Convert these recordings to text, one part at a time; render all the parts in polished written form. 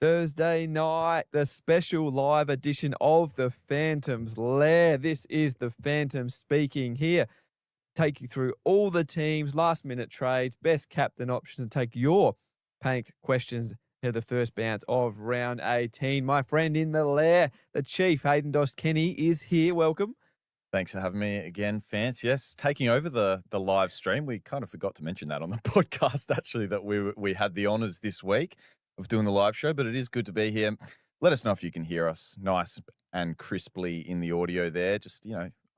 Thursday night, the special live edition of the Phantoms Lair. This is the Phantoms speaking here. Take you through all the teams, last minute trades, best captain options, and take your panicked questions at the first bounce of round 18. My friend in the Lair, the Chief, Haydn Kenny, is here. Welcome. Thanks for having me again, Fans. Yes, taking over the live stream. We kind of forgot to mention that on the podcast, actually, that we had the honours this week of doing the live show, but it is good to be here. Let us know if you can hear us nice and crisply in the audio there. Just,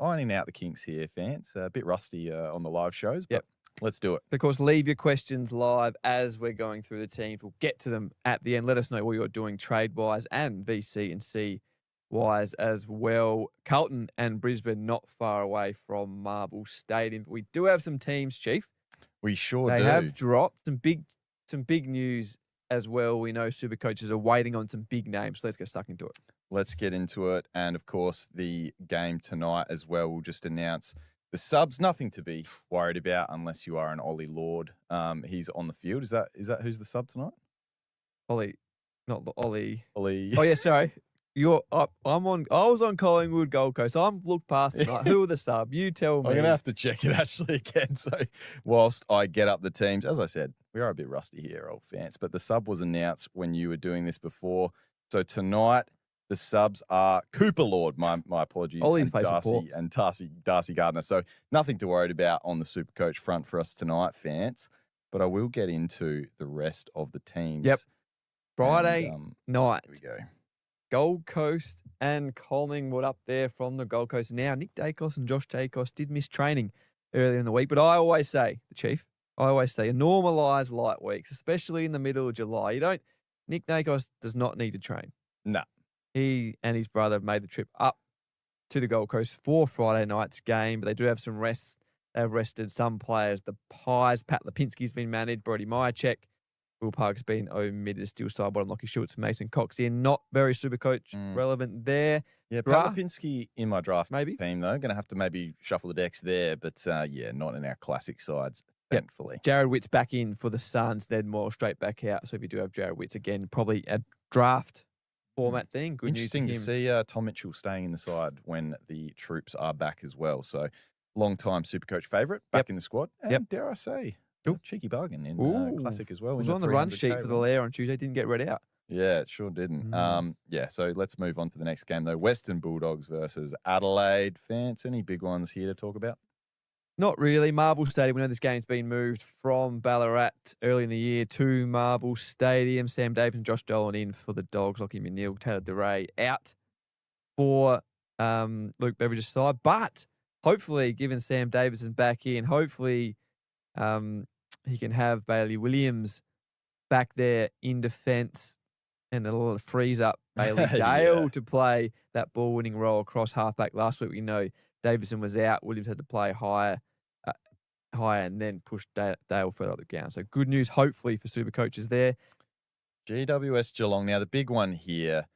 ironing out the kinks here, Fans. A bit rusty on the live shows, but let's do it. Of course, leave your questions live as we're going through the teams. We'll get to them at the end. Let us know what you're doing trade-wise and VC and C-wise as well. Carlton and Brisbane not far away from Marvel Stadium. But we do have some teams, Chief. We sure do. They have dropped some big news as well. We know SuperCoaches are waiting on some big names. So let's get stuck into it. Let's get into it. And, of course, the game tonight as well. We'll just announce the subs. Nothing to be worried about unless you are an Ollie Lord. He's on the field. Is that who's the sub tonight? Ollie, not the Ollie. Ollie. Oh, yeah, sorry. I was on Collingwood, Gold Coast. I've looked past it. Who are the sub? You tell me. I'm going to have to check it actually again. So whilst I get up the teams, as I said, we are a bit rusty here, old fans, but the sub was announced when you were doing this before. So tonight, the subs are Cooper Lord, my apologies, Ollie's and Darcy Gardner. So nothing to worry about on the SuperCoach front for us tonight, fans. But I will get into the rest of the teams. Yep. Friday night. Here we go. Gold Coast and Collingwood up there from the Gold Coast. Now, Nick Dacos and Josh Dacos did miss training earlier in the week, but I always say, the Chief, a normalised light weeks, especially in the middle of July. Nick Dacos does not need to train. No. He and his brother made the trip up to the Gold Coast for Friday night's game, but they do have some rests. They've rested some players. The Pies, Pat Lipinski's been managed, Brody Myercheck, Will Park's been omitted, still sidebottom, Lachie Schultz, Mason Cox in. Not very SuperCoach relevant there. Yeah, Pat Lipinski in my draft team, though. Going to have to maybe shuffle the decks there, but not in our classic sides, thankfully. Jared Witt's back in for the Suns, Ned Moore straight back out. So if you do have Jared Witts again, probably a draft format thing. Good Interesting news to see Tom Mitchell staying in the side when the troops are back as well. So long-time SuperCoach favourite, back in the squad. And dare I say, cheeky bargain in Classic as well. It was on the run sheet for the Lair on Tuesday. Didn't get read out. Yeah, it sure didn't. So let's move on to the next game, though. Western Bulldogs versus Adelaide. Fans, any big ones here to talk about? Not really. Marvel Stadium, we know this game's been moved from Ballarat early in the year to Marvel Stadium. Sam Davis and Josh Dolan in for the Dogs. Lachie McNeil, Taylor DeRay out for Luke Beveridge's side. But hopefully, given Sam Davis back in, hopefully he can have Bailey Williams back there in defence and it'll freeze up Bailey Dale to play that ball-winning role across halfback. Last week, we know Davison was out. Williams had to play higher and then push Dale further up the ground. So good news, hopefully, for SuperCoaches there. GWS Geelong. Now, the big one here,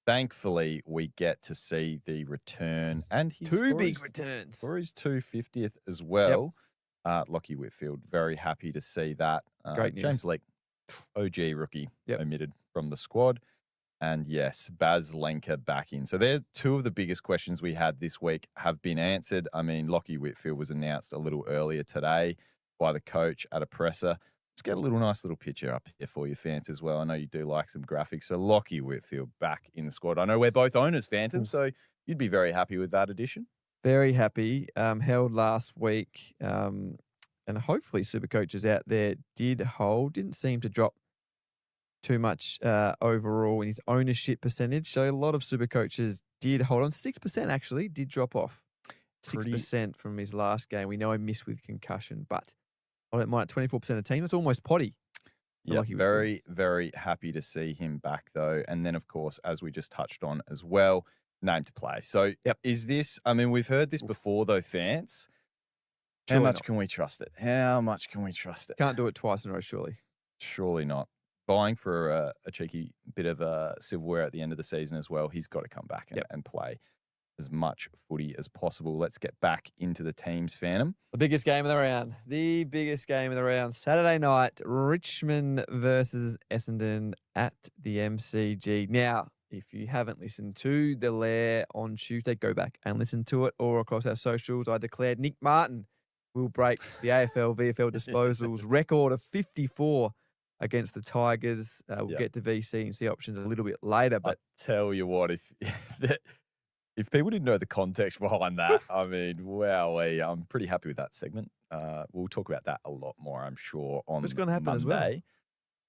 thankfully, we get to see the return and his two big returns for his 250th as well. Lachie Whitfield, very happy to see that. Great news. James Leake, OG rookie, omitted from the squad. And yes, Baz Lenker back in. So they're two of the biggest questions we had this week have been answered. I mean, Lachie Whitfield was announced a little earlier today by the coach at a presser. Let's get a nice little picture up here for you, fans, as well. I know you do like some graphics. So Lachie Whitfield back in the squad. I know we're both owners, Phantom, so you'd be very happy with that addition. Very happy. Held last week. And hopefully SuperCoaches out there did hold. Didn't seem to drop too much overall in his ownership percentage. So a lot of SuperCoaches did hold on. 6% actually did drop off. 6% from his last game. We know he missed with concussion, but I don't mind 24% of team. It's almost potty. Yeah, very, very happy to see him back though. And then, of course, as we just touched on as well, name to play. So is this, I mean, we've heard this before though, fans. How much can we trust it? How much can we trust it? Can't do it twice in a row, surely. Surely not. Vying for a cheeky bit of silverware at the end of the season as well. He's got to come back and play. as much footy as possible. Let's get back into the teams, Phantom. The biggest game of the round. The biggest game of the round. Saturday night, Richmond versus Essendon at the MCG. Now, if you haven't listened to the Lair on Tuesday, go back and listen to it, or across our socials. I declared Nick Martin will break the AFL VFL disposals record of 54 against the Tigers. We'll get to VC and C options a little bit later. But I tell you what, if people didn't know the context behind that, I mean, wow, I'm pretty happy with that segment. We'll talk about that a lot more, I'm sure, on Monday. It's going to happen as well.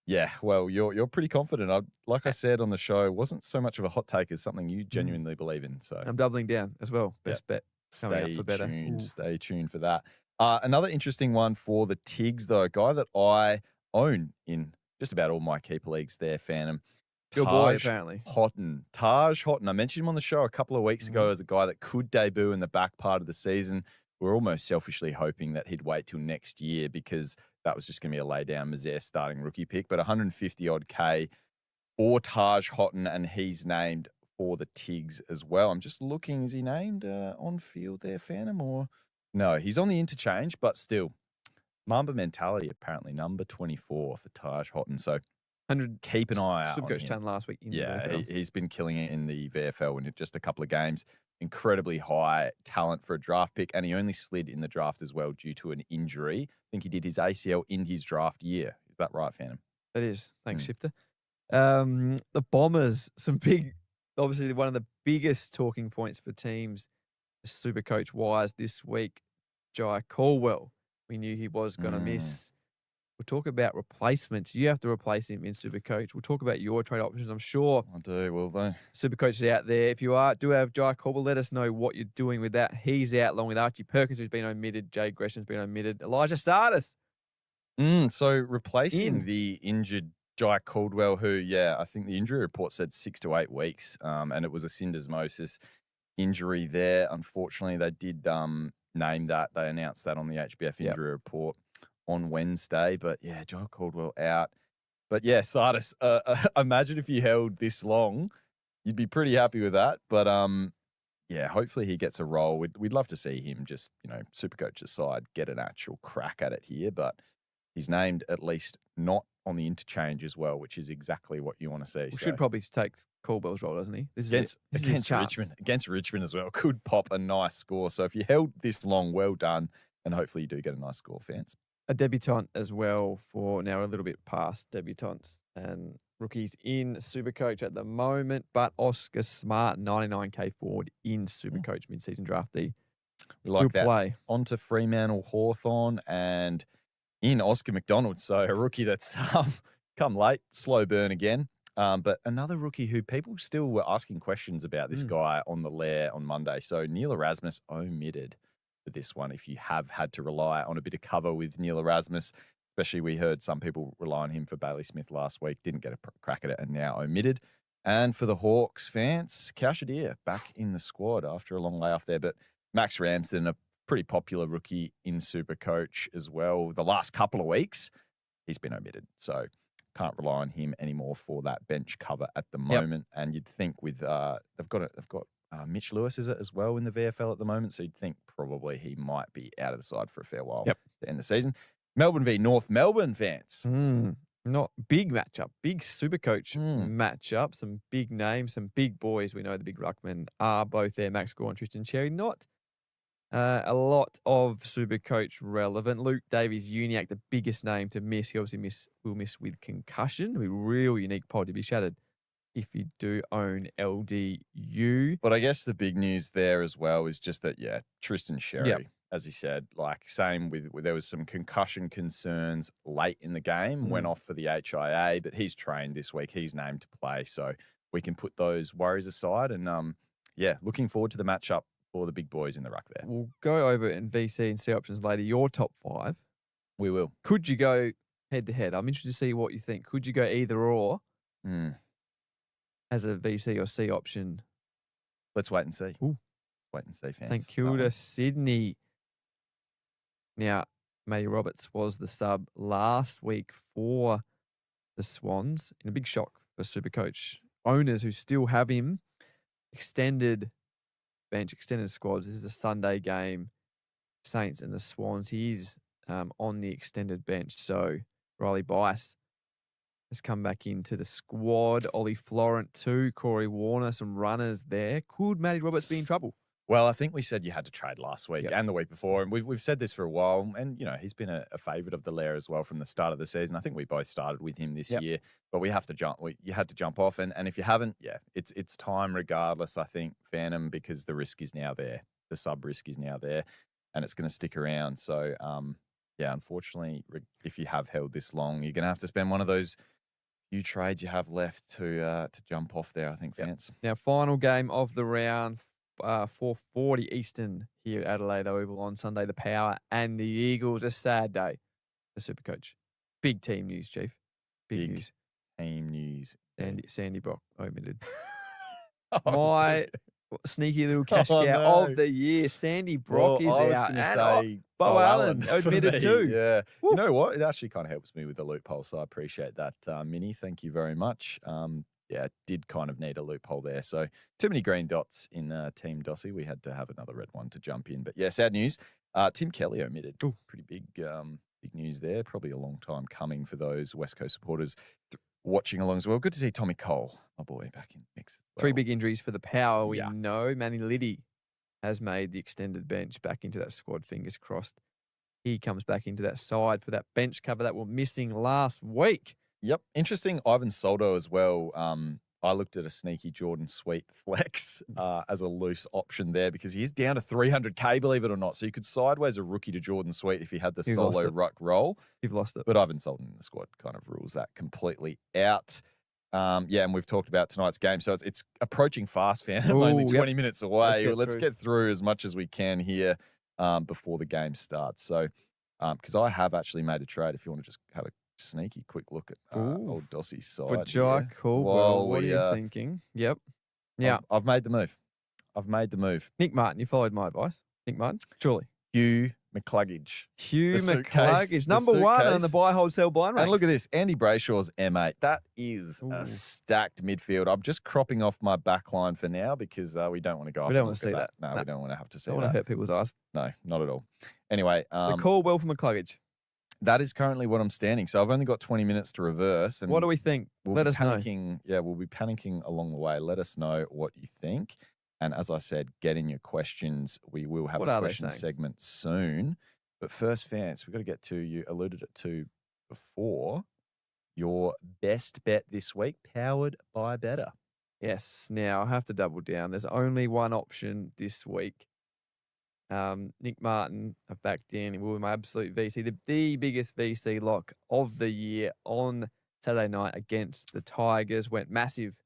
Yeah, well, you're pretty confident. Like I said on the show, it wasn't so much of a hot take as something you genuinely believe in. So I'm doubling down as well. Best bet coming up for better. Stay tuned for that. Another interesting one for the Tigs, though, a guy that I own in just about all my keeper leagues there, Phantom. Your boy, apparently. Taj Houghton. I mentioned him on the show a couple of weeks ago as a guy that could debut in the back part of the season. We're almost selfishly hoping that he'd wait till next year because that was just going to be a lay down Mazaire starting rookie pick. But 150 odd K for Taj Houghton, and he's named for the Tigs as well. I'm just looking, is he named on field there, Phantom? Or no, he's on the interchange, but still. Mamba mentality, apparently, number 24 for Taj Houghton. So 100. Keep an eye out. SuperCoach 10 last week. He's been killing it in the VFL in just a couple of games. Incredibly high talent for a draft pick, and he only slid in the draft as well due to an injury. I think he did his ACL in his draft year. Is that right, Phantom? It is. Thanks, Shifter. The Bombers, obviously one of the biggest talking points for teams, SuperCoach-wise this week, Jai Caldwell. We knew he was going to miss. We'll talk about replacements. You have to replace him in SuperCoach. We'll talk about your trade options. I'm sure I do, will they? SuperCoach is out there. If you do have Jai Caldwell, let us know what you're doing with that. He's out along with Archie Perkins, who's been omitted. Jay Gresham's been omitted. Elijah Sardis. So replacing the injured Jai Caldwell, who, I think the injury report said 6 to 8 weeks, and it was a syndesmosis injury there. Unfortunately, they did name that. They announced that on the HBF injury report on Wednesday. But, Jai Caldwell out. But, Sardis, imagine if you held this long, you'd be pretty happy with that. But, hopefully he gets a role. We'd love to see him just, SuperCoach's side, get an actual crack at it here. But he's named at least not on the interchange as well, which is exactly what you want to see. We should probably take Caldwell's role, doesn't he? Against Richmond as well. Could pop a nice score. So if you held this long, well done. And hopefully you do get a nice score, fans. A debutant as well for now a little bit past debutants and rookies in SuperCoach at the moment. But Oscar Smart, 99K forward in SuperCoach mid-season draftee. We like that. Play. On to Fremantle Hawthorn and in Oscar McDonald. So a rookie that's come late, slow burn again. But another rookie who people still were asking questions about this guy on the Lair on Monday. So Neil Erasmus omitted for this one. If you have had to rely on a bit of cover with Neil Erasmus, especially we heard some people rely on him for Bailey Smith last week, didn't get a crack at it and now omitted. And for the Hawks fans, Kaushadere back in the squad after a long layoff there. But Max Ramsden, a pretty popular rookie in SuperCoach as well. The last couple of weeks, he's been omitted. So can't rely on him anymore for that bench cover at the moment. And you'd think with they've got Mitch Lewis, is it, as well in the VFL at the moment? So you'd think probably he might be out of the side for a fair while to end the season. Melbourne v North Melbourne fans. Not big matchup, big SuperCoach matchup. Some big names, some big boys. We know the big ruckmen are both there. Max Gore and Tristan Xerri. Not a lot of SuperCoach relevant. Luke Davies-Uniacke, the biggest name to miss. He obviously will miss with concussion. It'll be a real unique pod to be shattered if you do own LDU. But I guess the big news there as well is just that, Tristan Xerri, as he said, like same with there was some concussion concerns late in the game, went off for the HIA, but he's trained this week. He's named to play. So we can put those worries aside and, looking forward to the matchup for the big boys in the ruck there. We'll go over in VC and C options later. Your top 5. We will. Could you go head to head? I'm interested to see what you think. Could you go either or as a VC or C option? Let's wait and see. Ooh. Wait and see, fans. St Kilda, Sydney. Now, Matty Roberts was the sub last week for the Swans in a big shock for SuperCoach owners who still have him extended bench, extended squads. This is a Sunday game, Saints and the Swans. He is on the extended bench. So Riley Bice has come back into the squad. Ollie Florent too. Corey Warner, some runners there. Could Matty Roberts be in trouble? Well, I think we said you had to trade last week Yep. and the week before, and we've said this for a while. And he's been a favourite of the Lair as well from the start of the season. I think we both started with him this year, but we have to jump. You had to jump off, and if you haven't, it's time regardless. I think Phantom, because the risk is now there, the sub risk is now there, and it's going to stick around. So, unfortunately, if you have held this long, you're going to have to spend one of those few trades you have left to jump off there. I think, Vance. Now, final game of the round. 4:40 Eastern here at Adelaide Oval on Sunday. The Power and the Eagles. A sad day for SuperCoach. Big team news, Chief. Big news. Team news. Sandy Brock omitted. Oh, My sneaky little cash cow of the year. Sandy Brock is I was out. going to say Bo Allen admitted too. Yeah. Woo. You know what? It actually kind of helps me with the loophole, so I appreciate that, Minnie. Thank you very much. Did kind of need a loophole there. So too many green dots in Team Dossie. We had to have another red one to jump in. But yeah, sad news. Tim Kelly omitted. Ooh. Pretty big news there. Probably a long time coming for those West Coast supporters watching along as well. Good to see Tommy Cole, my boy, back in the mix. Three big injuries for the Power. We know Manny Liddy has made the extended bench back into that squad. Fingers crossed. He comes back into that side for that bench cover that were missing last week. Yep. Interesting. Ivan Soldo as well. I looked at a sneaky Jordan Sweet flex as a loose option there because he is down to 300K, believe it or not. So you could sideways a rookie to Jordan Sweet if he had the solo ruck role. You've lost it. But Ivan Soldo in the squad kind of rules that completely out. And we've talked about tonight's game. So it's approaching fast, fan. Only 20 minutes away. Let's get through as much as we can here before the game starts. So because I have actually made a trade if you want to just have a sneaky quick look at old Dossie's side. Vajai Caldwell, what are you thinking? Yep. Yeah. I've made the move. Nick Martin, you followed my advice. Nick Martin, surely. Hugh McCluggage. Hugh McCluggage, number one on the buy, hold, sell blind ranks. And look at this, Andy Brayshaw's M8. That is a stacked midfield. I'm just cropping off my back line for now because we don't want to go up. We don't want to see that. No, we don't want to have to see that. Don't want to hurt people's eyes. No, not at all. Anyway. The Caldwell for McCluggage. That is currently what I'm standing. So I've only got 20 minutes to reverse. And what do we think? Let us know. Yeah, we'll be panicking along the way. Let us know what you think. And as I said, get in your questions. We will have a question segment soon. But first, Vance, we've got to get to, you alluded it to before, your best bet this week, powered by Better. Yes. Now, I have to double down. There's only one option this week. Nick Martin, I've backed in. He will be my absolute VC. The biggest VC lock of the year on Saturday night against the Tigers. Went massive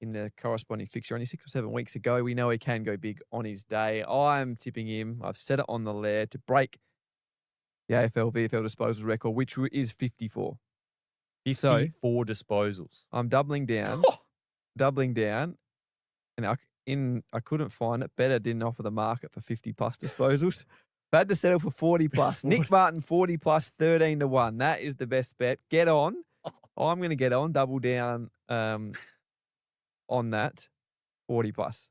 in the corresponding fixture only 6 or 7 weeks ago. We know he can go big on his day. I'm tipping him. I've set it on the Lair to break the AFL VFL disposals record, which is 54. 54 disposals. I'm doubling down. And I couldn't find it. Better didn't offer the market for 50 plus disposals. I had to settle for 40 plus. Nick Martin 40 plus 13-1. That is the best bet. Get on. I'm going to get on. Double down on that 40 plus.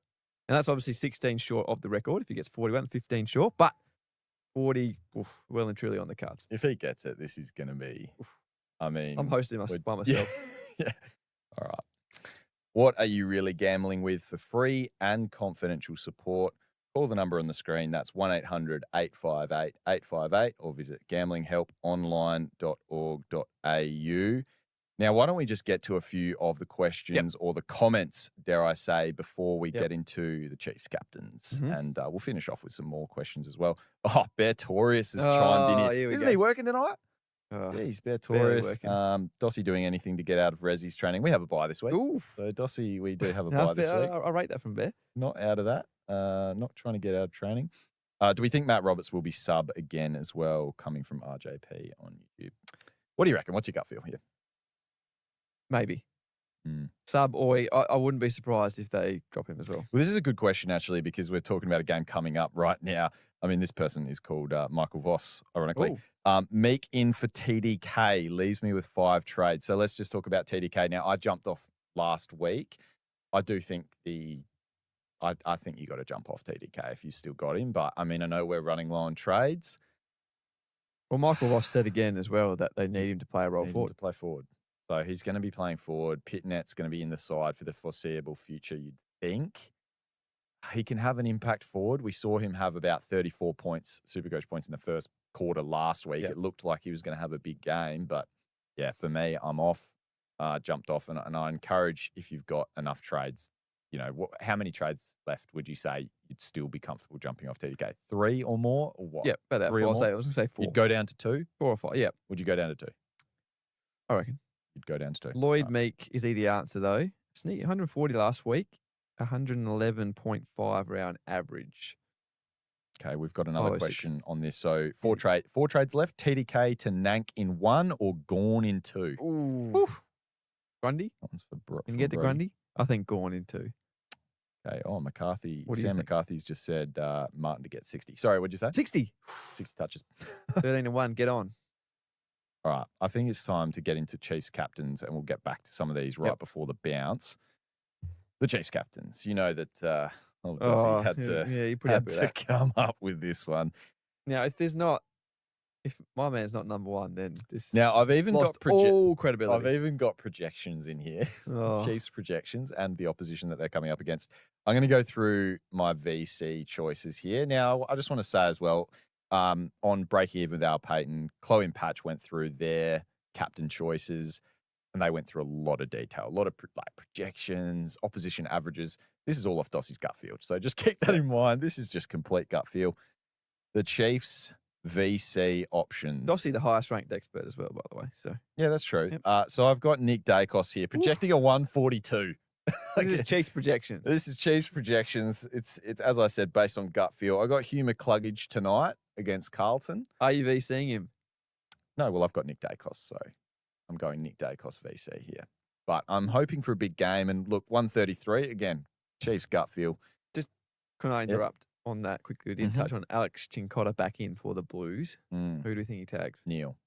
And that's obviously 16 short of the record. If he gets 41, 15 short. But 40, well and truly on the cards. If he gets it, this is going to be. I mean, I'm hosting by myself. Yeah. All right. What are you really gambling with? For free and confidential support, call the number on the screen. That's 1-800-858-858 or visit gamblinghelponline.org.au. Now, why don't we just get to a few of the questions or the comments, dare I say, before we get into the Chiefs captains. Mm-hmm. And we'll finish off with some more questions as well. Oh, Beartorius has chimed in here. Isn't he working tonight? Yeah, he's Beartorius. Dossie doing anything to get out of Rezzy's training. We have a bye this week. Oof. So Dossie, we do have a bye this week. I rate that from Bear. Not out of that. Not trying to get out of training. Do we think Matt Roberts will be sub again as well, coming from RJP on YouTube? What do you reckon? What's your gut feel here? Maybe. Sub, or I wouldn't be surprised if they drop him as well. Well, this is a good question, actually, because we're talking about a game coming up right now. I mean, this person is called Michael Voss, ironically. Meek in for TDK leaves me with 5 trades. So let's just talk about TDK. Now, I jumped off last week. I do think I think you got to jump off TDK if you still got him. But, I mean, I know we're running low on trades. Well, Michael Ross said again as well that they need him to play a role forward. To play forward. So he's going to be playing forward. Pitnet's going to be in the side for the foreseeable future, you'd think. He can have an impact forward. We saw him have about 34 points, SuperCoach points in the first quarter last week. Yep. It looked like he was going to have a big game. But, yeah, for me, I'm off, jumped off. And I encourage, if you've got enough trades, you know, how many trades left would you say you'd still be comfortable jumping off TDK? 3 or more? Or what? Yeah, about that. 4. I was going to say 4. You'd go down to 2? 4 or 5, yeah. Would you go down to 2? I reckon. You'd go down to 2. Lloyd Meek is the answer, though. Sneak 140 last week, 111.5 round average. Okay, we've got another question on this. So 4 trades left. TDK to Nank in 1 or Gawn in 2? Ooh. Grundy? That one's for Brooke. Can you get to Grundy? I think Gawn in 2. Okay. Oh, McCarthy. Sam McCarthy's just said Martin to get 60. Sorry, what'd you say? 60. 60 touches. 13-1. Get on. All right. I think it's time to get into Chiefs captains, and we'll get back to some of these right before the bounce. The Chiefs captains. You know that Dossie had to come up with this one. Now, if my man's not number 1, then this now I've even got all credibility. I've even got projections in here, Chiefs projections and the opposition that they're coming up against. I'm going to go through my VC choices here. Now, I just want to say as well, on Break Even with Al Payton, Chloe and Patch went through their captain choices, and they went through a lot of detail, a lot of projections, opposition averages. This is all off Dossie's gut feel, so just keep that in mind. This is just complete gut feel. The Chiefs VC options. Dossie, the highest ranked expert as well, by the way. So yeah, that's true. Yep. So I've got Nick Dacos here projecting a 142. This is Chiefs projection. This is Chiefs projections. It's as I said, based on gut feel. I got Hugh McCluggage tonight against Carlton. Are you VCing him? No, well, I've got Nick Dacos, so I'm going Nick Dacos VC here. But I'm hoping for a big game. And look, 133 again. Chiefs gut feel. Just can I interrupt on that quickly? We didn't touch on Alex Chincotta back in for the Blues. Who do you think he tags? Neil.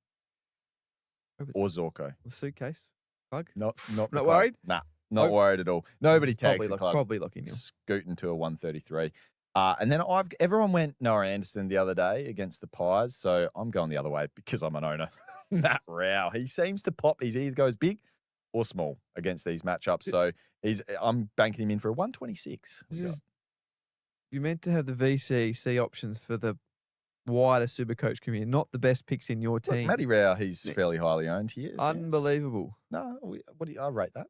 Or Zorko. The suitcase? Plug? Not worried? Nah, not worried at all. Nobody tags the club. Probably looking Neil. Scooting to a 133. And then everyone went Noah Anderson the other day against the Pies, so I'm going the other way because I'm an owner. Matt Rao. He seems to pop. He either goes big or small against these matchups. So I'm banking him in for a 126. You meant to have the VC options for the wider SuperCoach community, not the best picks in your team. Look, Matty Rao, he's fairly highly owned here. Unbelievable. No, I rate that.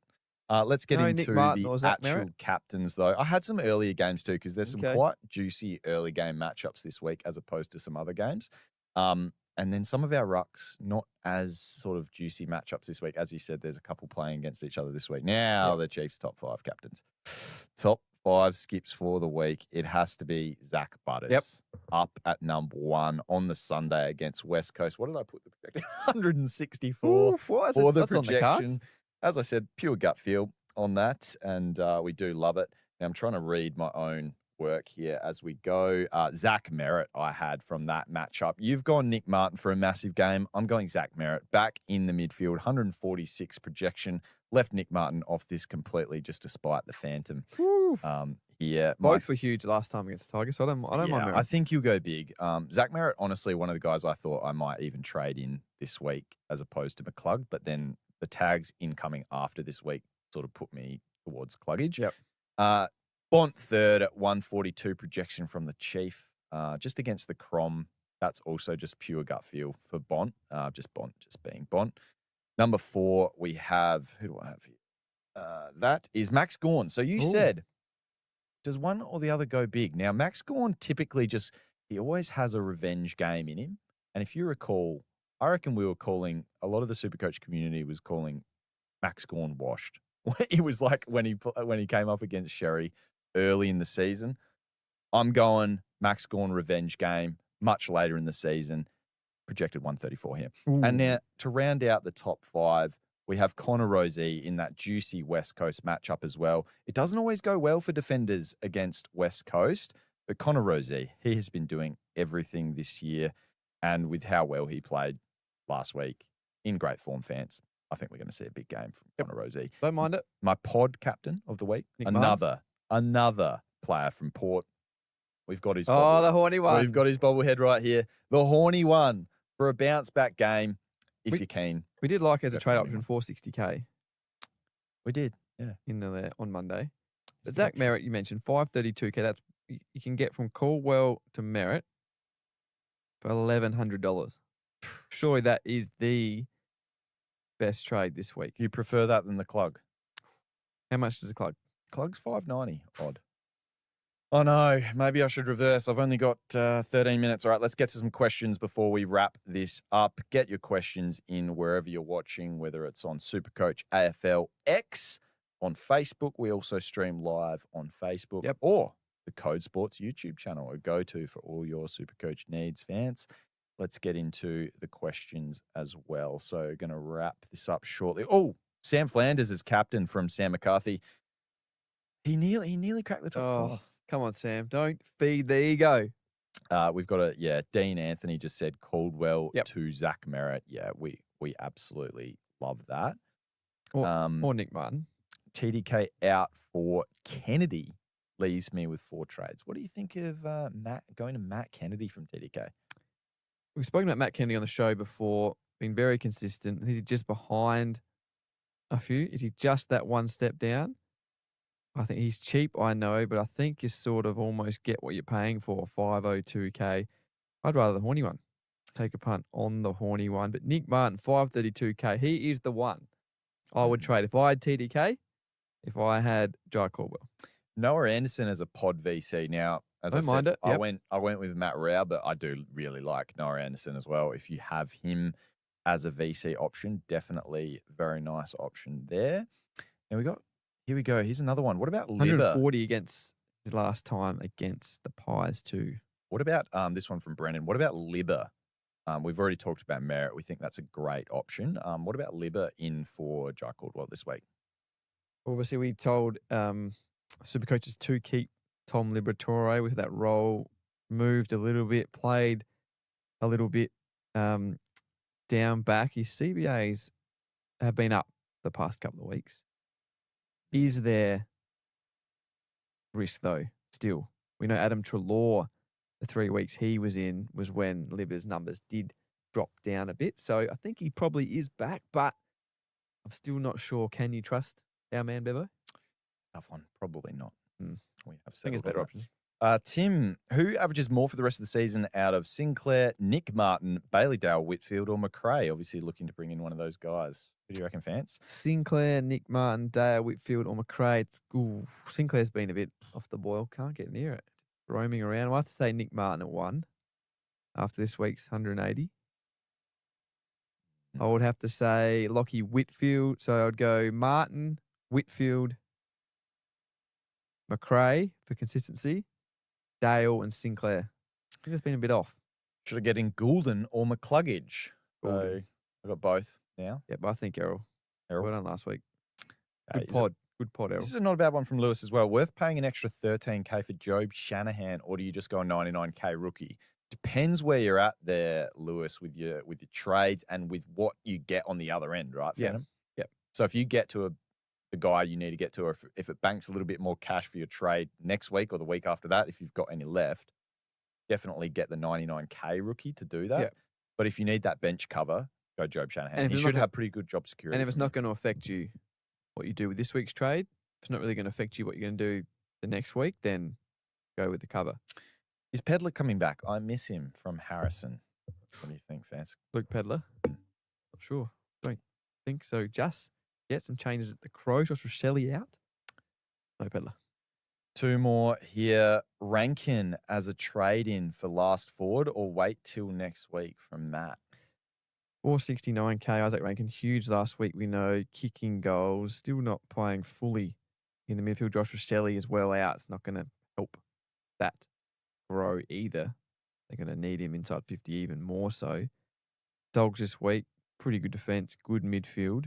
Let's get into the actual captains, though. I had some earlier games too because there's some quite juicy early game matchups this week as opposed to some other games. And then some of our rucks, not as sort of juicy matchups this week. As you said, there's a couple playing against each other this week. Now the Chiefs' top 5 captains. Top 5 skips for the week. It has to be Zach Butters up at number 1 on the Sunday against West Coast. What did I put the projection? 164 for the projection. As I said, pure gut feel on that, and we do love it. Now I'm trying to read my own work here as we go. Zach Merritt I had from that matchup. You've gone Nick Martin for a massive game. I'm going Zach Merritt back in the midfield, 146 projection. Left Nick Martin off this completely just to spite the Phantom. Both were huge last time against the Tigers, so I don't mind Merritt. I think you'll go big. Zach Merritt, honestly, one of the guys I thought I might even trade in this week as opposed to McClug, but then the tags incoming after this week sort of put me towards Cluggage. Bont third at 142 projection from the Chief, just against the Crom. That's also just pure gut feel for Bont, just being Bont. Number 4, we have, who do I have here? That is Max Gawn. So you said, does one or the other go big? Now, Max Gawn typically he always has a revenge game in him. And if you recall, I reckon we were calling, a lot of the SuperCoach community was calling Max Gawn washed. It was like when he came up against Sherry early in the season. I'm going Max Gawn revenge game much later in the season, projected 134 here. And now to round out the top 5, we have Connor Rozee in that juicy West Coast matchup as well. It doesn't always go well for defenders against West Coast, but Connor Rozee, he has been doing everything this year, and with how well he played last week, in great form, fans. I think we're going to see a big game from Connor Rozee. Don't mind it. My pod captain of the week, Nick another player from Port. We've got his the horny one. We've got his bobblehead right here. The horny one for a bounce back game, if you're keen. We did like it as a trade option, 460K. We did, yeah. In there on Monday. But Zach Merritt, you mentioned, 532K. That's you can get from Caldwell to Merritt for $1,100. Surely that is the best trade this week. You prefer that than the Clug? How much does the Clug? Clug's $5.90 odd. Oh no, maybe I should reverse. I've only got 13 minutes. All right, let's get to some questions before we wrap this up. Get your questions in wherever you're watching, whether it's on SuperCoach AFL X, on Facebook. We also stream live on Facebook, or the Code Sports YouTube channel, a go-to for all your SuperCoach needs, fans. Let's get into the questions as well. So going to wrap this up shortly. Oh, Sam Flanders is captain from Sam McCarthy. He nearly cracked the top 5. Come on, Sam. Don't feed the ego. We've got Dean Anthony just said Caldwell to Zach Merritt. Yeah, we absolutely love that. Or Nick Martin. TDK out for Kennedy leaves me with 4 trades. What do you think of going to Matt Kennedy from TDK? We've spoken about Matt Kennedy on the show before, been very consistent. Is he just behind a few? Is he just that one step down? I think he's cheap, I know, but I think you sort of almost get what you're paying for, 502K. I'd rather the horny one. Take a punt on the horny one. But Nick Martin, 532K, he is the one I would trade. If I had TDK, if I had Jai Caldwell. Noah Anderson as a pod VC. Now, as I said, I went with Matt Rao, but I do really like Noah Anderson as well. If you have him as a VC option, definitely very nice option there. And here we go. Here's another one. What about Libba? 140 against his last time against the Pies too. What about this one from Brennan? What about Libba? We've already talked about Merritt. We think that's a great option. What about Libba in for Jai Caldwell this week? Obviously, we told Supercoaches to keep Tom Liberatore with that role, moved a little bit, played a little bit down back. His CBAs have been up the past couple of weeks. Is there risk, though, still? We know Adam Treloar, the 3 weeks he was in, was when Libba's numbers did drop down a bit. So I think he probably is back, but I'm still not sure. Can you trust our man, Bevo? Tough one. Probably not. We have I think it's better options. Tim, who averages more for the rest of the season out of Sinclair, Nick Martin, Bailey Dale, Whitfield, or McRae? Obviously looking to bring in one of those guys. Who do you reckon, Fance? Sinclair, Nick Martin, Dale, Whitfield, or McRae. Sinclair's been a bit off the boil. Can't get near it. Roaming around. I have to say Nick Martin at 1 after this week's 180. I would have to say Lachie Whitfield. So I would go Martin, Whitfield, McRae for consistency, Dale and Sinclair. I think it's been a bit off. Should I get in Goulden or McCluggage? So I've got both now. Yeah, but I think Errol. Well done last week. Good pod, Errol. This is not a bad one from Lewis as well. Worth paying an extra 13K for Job Shanahan, or do you just go a 99K rookie? Depends where you're at there, Lewis, with your trades and with what you get on the other end, right, Phantom? Yeah. So if you get to the guy you need to get to, or if it banks a little bit more cash for your trade next week or the week after that, if you've got any left, definitely get the 99K rookie to do that. Yeah. But if you need that bench cover, go Job Shanahan. And he should have pretty good job security. And if it's not going to affect you, what you do with this week's trade, if it's not really going to affect you what you're going to do the next week, then go with the cover. Is Pedler coming back? I miss him from Harrison. What do you think, Fans? Luke Pedler? Not sure. Don't think so. Just get some changes at the Crow. Josh Rochelle out. No Pedler. 2 more here. Rankin as a trade-in for last forward, or wait till next week from Matt? 469K. Isaac Rankin, huge last week. We know kicking goals. Still not playing fully in the midfield. Josh Rochelle is well out. It's not going to help that grow either. They're going to need him inside 50 even more so. Dogs this week, pretty good defence, good midfield.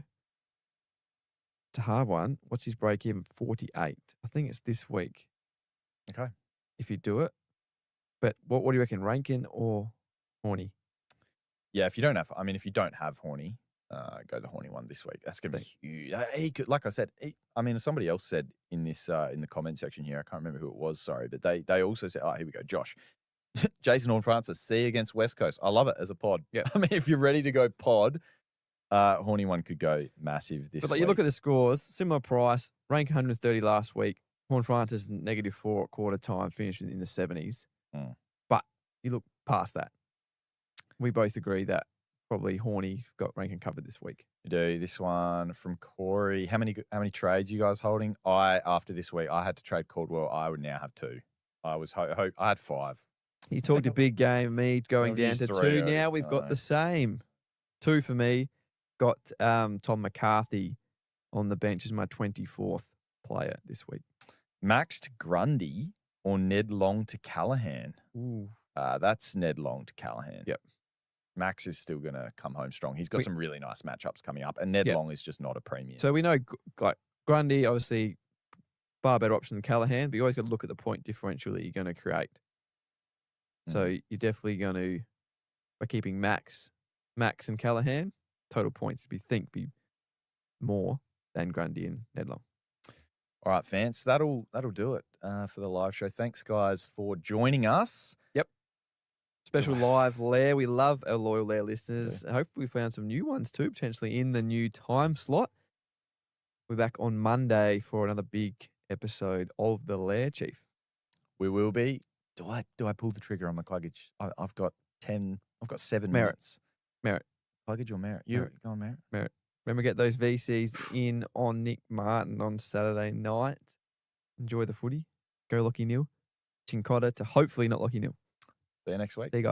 It's a hard one. What's his break even? 48. I think it's this week. Okay. If you do it. But what do you reckon, Rankin or Horny? Yeah, if you don't have Horny, go the Horny one this week. That's going to be huge. He could, like I said, somebody else said in this in the comment section here, I can't remember who it was, sorry, but they also said, here we go, Josh. Jason Horne-Francis, C against West Coast. I love it as a pod. Yeah. I mean, if you're ready to go pod, Horny one could go massive this week. You look at the scores, similar price, rank 130 last week. Horne-Francis -4 at quarter time, finished in the 70s. But you look past that. We both agree that probably Horny got ranking covered this week. You do. This one from Corey. How many trades you guys holding? After this week, I had to trade Caldwell. I would now have 2. I was I had 5. You talked a big game, me going down to 2. Now we've got the same. 2 for me. Got Tom McCarthy on the bench as my 24th player this week. Max to Grundy or Ned Long to Callahan? Ooh. That's Ned Long to Callahan. Yep. Max is still going to come home strong. He's got some really nice matchups coming up, and Ned Long is just not a premium. So we know, like, Grundy, obviously, far better option than Callahan, but you always got to look at the point differential that you're going to create. So you're definitely going to, by keeping Max and Callahan, total points, we think, be more than Grundy and Ned Long. All right, fans, that'll do it for the live show. Thanks, guys, for joining us. Yep. Special live Lair. We love our loyal Lair listeners. Yeah. Hopefully we found some new ones too, potentially in the new time slot. We're back on Monday for another big episode of the Lair, Chief. We will be. Do I pull the trigger on my cluggage? I've got 7 minutes. Merit. Cluggage or Merit? You go on Merit? Merit. Remember, get those VCs in on Nick Martin on Saturday night. Enjoy the footy. Go Lachie nil. Chincotta to hopefully not Lachie nil. See you next week. See you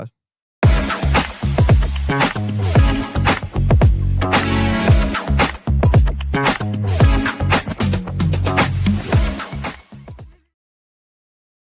guys.